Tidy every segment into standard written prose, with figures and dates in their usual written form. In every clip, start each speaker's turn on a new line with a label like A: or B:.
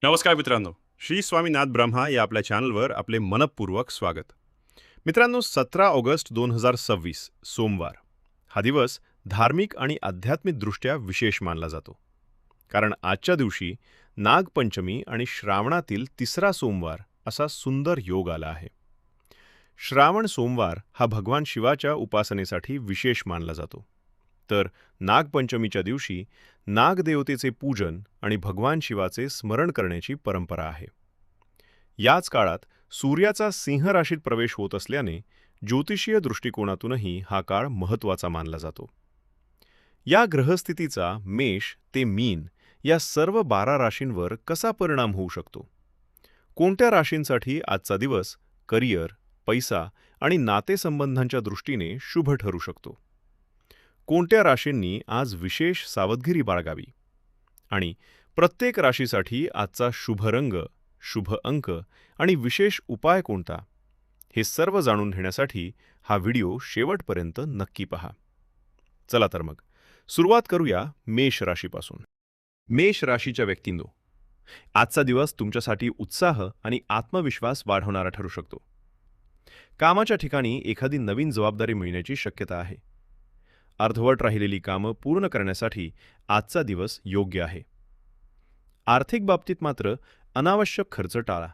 A: नमस्कार मित्रांनो, श्री स्वामीनाथ ब्रह्मा या आपल्या चॅनलवर आपले मनपूर्वक स्वागत. मित्रांनो, 17 ऑगस्ट 2026 सोमवार हा दिवस धार्मिक आणि आध्यात्मिक दृष्ट्या विशेष मानला जातो. कारण आजच्या दिवशी नागपंचमी आणि श्रावणातील तिसरा सोमवार असा सुंदर योग आला आहे. श्रावण सोमवार हा भगवान शिवाच्या उपासनेसाठी विशेष मानला जातो. तर नागपंचमीच्या दिवशी नागदेवतेचे पूजन आणि भगवान शिवाचे स्मरण करण्याची परंपरा आहे. याच काळात सूर्याचा सिंह राशीत प्रवेश होत असल्याने ज्योतिषीय दृष्टिकोनातूनही हा काळ महत्त्वाचा मानला जातो. या ग्रहस्थितीचा मेष ते मीन या सर्व 12 राशींवर कसा परिणाम होऊ शकतो? कोणत्या राशींसाठी आजचा दिवस करिअर, पैसा आणि नातेसंबंधांच्या दृष्टीने शुभ ठरू शकतो? कोणत्या राशींनी आज विशेष सावधगिरी बाळगावी? आणि प्रत्येक राशीसाठी आजचा शुभ रंग, शुभ अंक आणि विशेष उपाय कोणता? हे सर्व जाणून घेण्यासाठी हा व्हिडिओ शेवटपर्यंत नक्की पहा. चला तर मग सुरुवात करूया मेष राशीपासून. मेष राशीच्या व्यक्तींनो, आजचा दिवस तुमच्यासाठी उत्साह आणि आत्मविश्वास वाढवणारा ठरू शकतो. कामाच्या ठिकाणी एखादी नवीन जबाबदारी मिळण्याची शक्यता आहे. अर्धवट राहिलेली कामं पूर्ण करण्यासाठी आजचा दिवस योग्य आहे. आर्थिक बाबतीत मात्र अनावश्यक खर्च टाळा.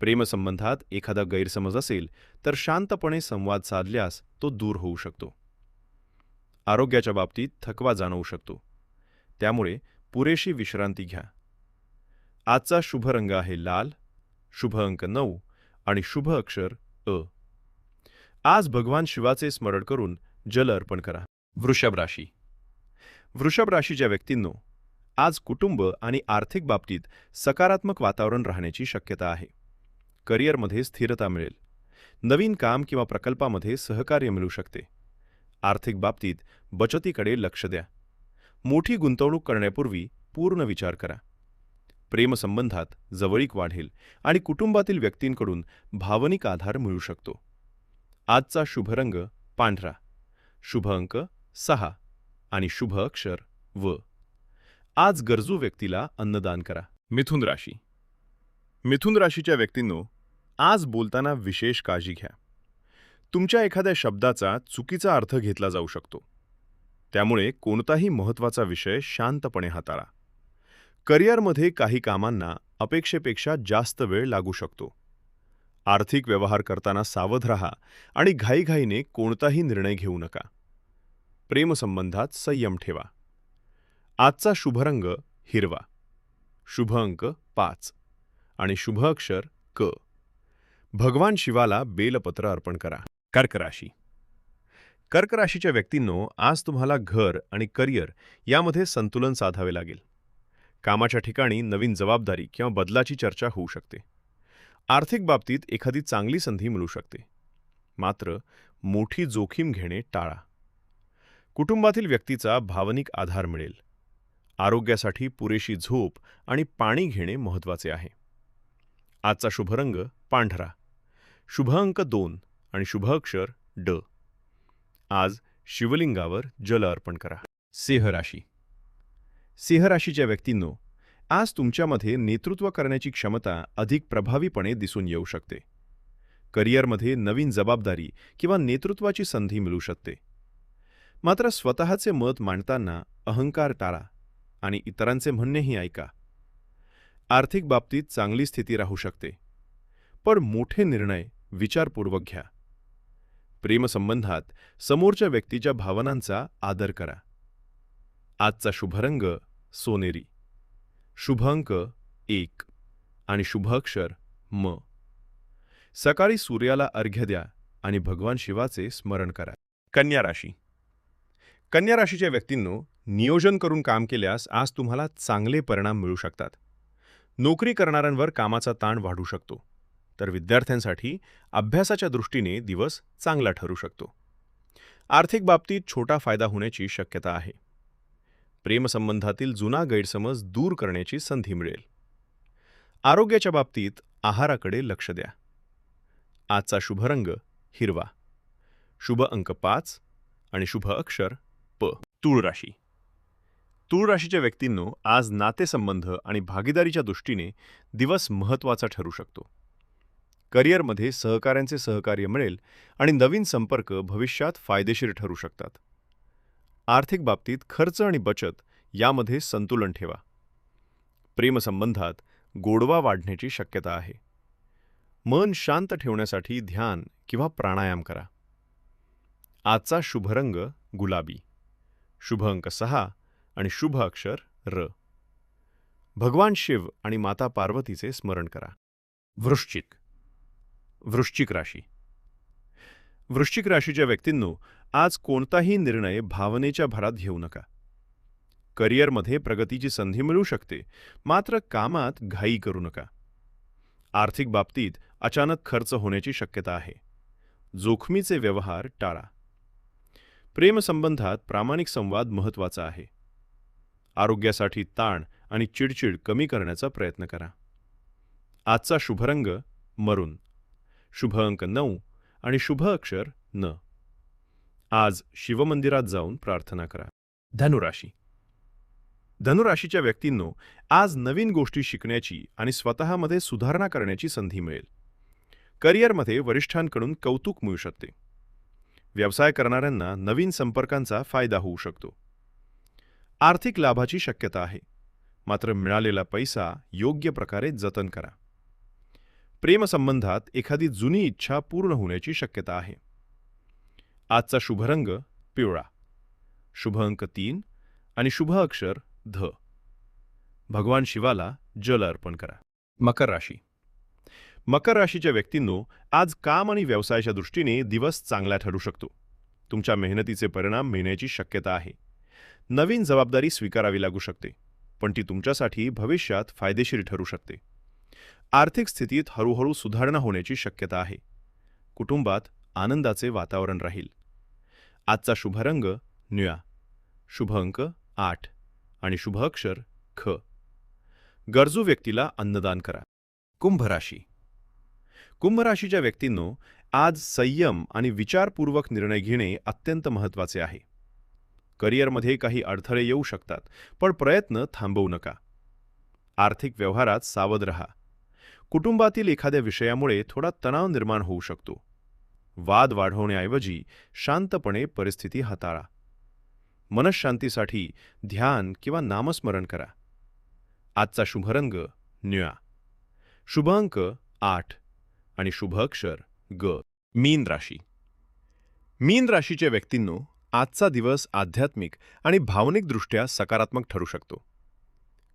A: प्रेमसंबंधात एखादा गैरसमज असेल तर शांतपणे संवाद साधल्यास तो दूर होऊ शकतो. आरोग्याच्या बाबतीत थकवा जाणवू शकतो, त्यामुळे पुरेशी विश्रांती घ्या. आजचा शुभ रंग आहे लाल, शुभ अंक 9 आणि शुभ अक्षर अ. आज भगवान शिवाचे स्मरण करून जल अर्पण करा. वृषभ राशी. वृषभ राशीच्या व्यक्तींनो, आज कुटुंब आणि आर्थिक बाबतीत सकारात्मक वातावरण राहण्याची शक्यता आहे. करिअरमध्ये स्थिरता मिळेल. नवीन काम किंवा प्रकल्पामध्ये सहकार्य मिळू शकते. आर्थिक बाबतीत बचतीकडे लक्ष द्या. मोठी गुंतवणूक करण्यापूर्वी पूर्ण विचार करा. प्रेमसंबंधात जवळीक वाढेल आणि कुटुंबातील व्यक्तींकडून भावनिक आधार मिळू शकतो. आजचा शुभ रंग पांढरा, शुभ अंक 6 आणि शुभ अक्षर व. आज गरजू व्यक्तीला अन्नदान करा. मिथुन राशी. मिथुन राशीच्या व्यक्तींनो, आज बोलताना विशेष काळजी घ्या. तुमच्या एखाद्या शब्दाचा चुकीचा अर्थ घेतला जाऊ शकतो. त्यामुळे कोणताही महत्त्वाचा विषय शांतपणे हाताळा. करिअरमध्ये काही कामांना अपेक्षेपेक्षा जास्त वेळ लागू शकतो. आर्थिक व्यवहार करताना सावध राहा आणि घाईघाईने कोणताही निर्णय घेऊ नका. प्रेमसंबंधात संयम ठेवा. आजचा शुभ रंग हिरवा, शुभ अंक 5 आणि शुभ अक्षर क. भगवान शिवाला बेलपत्र अर्पण करा. कर्क राशी. कर्क राशीच्या व्यक्तींनो, आज तुम्हाला घर आणि करिअर यामध्ये संतुलन साधावे लागेल. कामाच्या ठिकाणी नवीन जबाबदारी किंवा बदलाची चर्चा होऊ शकते. आर्थिक बाबतीत एखादी चांगली संधी मिळू शकते. मात्र मोठी जोखीम घेणे टाळा. कुटुंबातील व्यक्तीचा भावनिक आधार मिळेल. आरोग्यासाठी पुरेशी झोप आणि पाणी घेणे महत्त्वाचे आहे. आजचा शुभ रंग पांढरा, शुभ अंक 2 आणि शुभ अक्षर ड. आज शिवलिंगावर जल अर्पण करा. सिंह राशी. सिंह राशीच्या व्यक्तींनो, आज तुमच्यामध्ये नेतृत्व करण्याची क्षमता अधिक प्रभावीपणे दिसून येऊ शकते. करिअरमध्ये नवीन जबाबदारी किंवा नेतृत्वाची संधी मिळू शकते. मात्र स्वतःचे मत मांडताना अहंकार टाळा आणि इतरांचे म्हणणेही ऐका. आर्थिक बाबतीत चांगली स्थिती राहू शकते, पण मोठे निर्णय विचारपूर्वक घ्या. प्रेमसंबंधात समोरच्या व्यक्तीच्या भावनांचा आदर करा. आजचा शुभ रंग सोनेरी, शुभ अंक 1 आणि शुभ अक्षर म. सकाळी सूर्याला अर्घ्य द्या आणि भगवान शिवाचे स्मरण करा. कन्या राशी. कन्या राशीच्या व्यक्तींनो, नियोजन करून काम केल्यास आज तुम्हाला चांगले परिणाम मिळू शकतात. नोकरी करणाऱ्यांवर कामाचा ताण वाढू शकतो, तर विद्यार्थ्यांसाठी अभ्यासाच्या दृष्टीने दिवस चांगला ठरू शकतो. आर्थिक बाबतीत छोटा फायदा होण्याची शक्यता आहे. प्रेमसंबंधातील जुना गैरसमज दूर करण्याची संधी मिळेल. आरोग्याच्या बाबतीत आहाराकडे लक्ष द्या. आजचा शुभ रंग हिरवा, शुभ अंक 5 आणि शुभ अक्षर प. तुळ राशी. तूळ राशीच्या व्यक्तींनो, आज नातेसंबंध आणि भागीदारीच्या दृष्टीने दिवस महत्त्वाचा ठरू शकतो. करिअरमध्ये सहकाऱ्यांचे सहकार्य मिळेल आणि नवीन संपर्क भविष्यात फायदेशीर ठरू शकतात. आर्थिक बाबतीत खर्च आणि बचत यामध्ये संतुलन ठेवा. प्रेमसंबंधात गोडवा वाढण्याची शक्यता आहे. मन शांत ठेवण्यासाठी ध्यान किंवा प्राणायाम करा. आजचा शुभ रंग गुलाबी, शुभ अंक 6 आणि शुभ अक्षर र. भगवान शिव आणि माता पार्वतीचे स्मरण करा. वृश्चिक राशी. वृश्चिक राशीच्या व्यक्तींनो, आज कोणताही निर्णय भावनेच्या भरात घेऊ नका. करिअरमध्ये प्रगतीची संधी मिळू शकते, मात्र कामात घाई करू नका. आर्थिक बाबतीत अचानक खर्च होण्याची शक्यता आहे. जोखमीचे व्यवहार टाळा. प्रेमसंबंधात प्रामाणिक संवाद महत्त्वाचा आहे. आरोग्यासाठी ताण आणि चिडचिड कमी करण्याचा प्रयत्न करा. आजचा शुभ रंग मरून, शुभ अंक 9 आणि शुभ अक्षर न. आज शिवमंदिरात जाऊन प्रार्थना करा. धनुराशी. धनुराशीच्या व्यक्तींनो, आज नवीन गोष्टी शिकण्याची आणि स्वतःमध्ये सुधारणा करण्याची संधी मिळेल. करिअरमध्ये वरिष्ठांकडून कौतुक मिळू शकते. व्यवसाय करणाऱ्यांना नवीन संपर्कांचा फायदा होऊ शकतो. आर्थिक लाभाची शक्यता आहे, मात्र मिळालेला पैसा योग्य प्रकारे जतन करा. प्रेमसंबंधात एखादी जुनी इच्छा पूर्ण होण्याची शक्यता आहे. आजचा शुभ रंग पिवळा, शुभ अंक 3 आणि शुभ अक्षर ध. भगवान शिवाला जल अर्पण करा. मकर राशी. मकर राशीच्या व्यक्तींनो, आज काम आणि व्यवसायाच्या दृष्टीने दिवस चांगला ठरू शकतो. तुमच्या मेहनतीचे परिणाम मिळण्याची शक्यता आहे. नवीन जबाबदारी स्वीकारावी लागू शकते, पण ती तुमच्यासाठी भविष्यात फायदेशीर ठरू शकते. आर्थिक स्थितीत हळूहळू सुधारणा होण्याची शक्यता आहे. कुटुंबात आनंदाचे वातावरण राहील. आजचा शुभ रंग निळा, शुभ अंक 8 आणि शुभ अक्षर ख. गरजू व्यक्तीला अन्नदान करा. कुंभ राशी. कुंभ राशीच्या व्यक्तींनो, आज संयम आणि विचारपूर्वक निर्णय घेणे अत्यंत महत्त्वाचे आहे. करिअरमध्ये काही अडथळे येऊ शकतात, पण प्रयत्न थांबवू नका. आर्थिक व्यवहारात सावध रहा. कुटुंबातील एखाद्या विषयामुळे थोडा तणाव निर्माण होऊ शकतो. वाद वाढवण्याऐवजी शांतपणे परिस्थिती हाताळा. मनःशांतीसाठी ध्यान किंवा नामस्मरण करा. आजचा शुभ रंग निळा, शुभ अंक 8 आणि शुभ अक्षर ग. मीन राशी. मीन राशीच्या व्यक्तींनो, आजचा दिवस आध्यात्मिक आणि भावनिकदृष्ट्या सकारात्मक ठरू शकतो.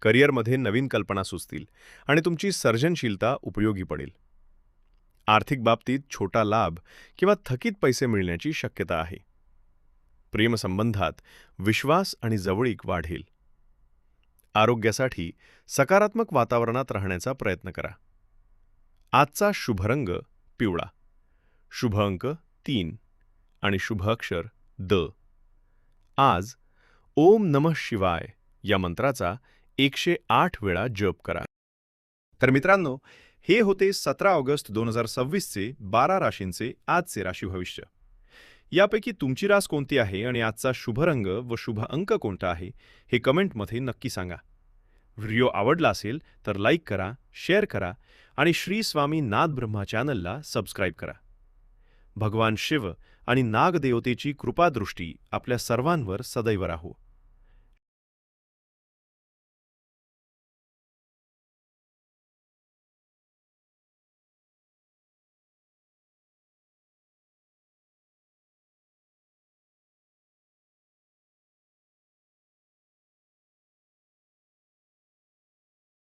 A: करिअरमध्ये नवीन कल्पना सुचतील आणि तुमची सर्जनशीलता उपयोगी पडेल. आर्थिक बाबतीत छोटा लाभ किंवा थकीत पैसे मिळण्याची शक्यता आहे. प्रेमसंबंधात विश्वास आणि जवळीक वाढेल. आरोग्यासाठी सकारात्मक वातावरणात राहण्याचा प्रयत्न करा. आजचा शुभ रंग पिवळा, शुभ अंक 3 आणि शुभ अक्षर द. आज ओम नमः शिवाय या मंत्राचा 108 वेळा जप करा. तर मित्रांनो, हे होते 17 ऑगस्ट 2026चे 12 राशींचे आजचे राशी भविष्य. यापैकी तुमची रास कोणती आहे आणि आजचा शुभ रंग व शुभ अंक कोणता आहे हे कमेंटमध्ये नक्की सांगा. व्हिडिओ आवडला असेल तर लाईक करा, शेअर करा आणि श्री स्वामी नादब्रह्मा चॅनलला सबस्क्राईब करा. भगवान शिव आणि नागदेवतेची कृपादृष्टी आपल्या सर्वांवर सदैव राहो.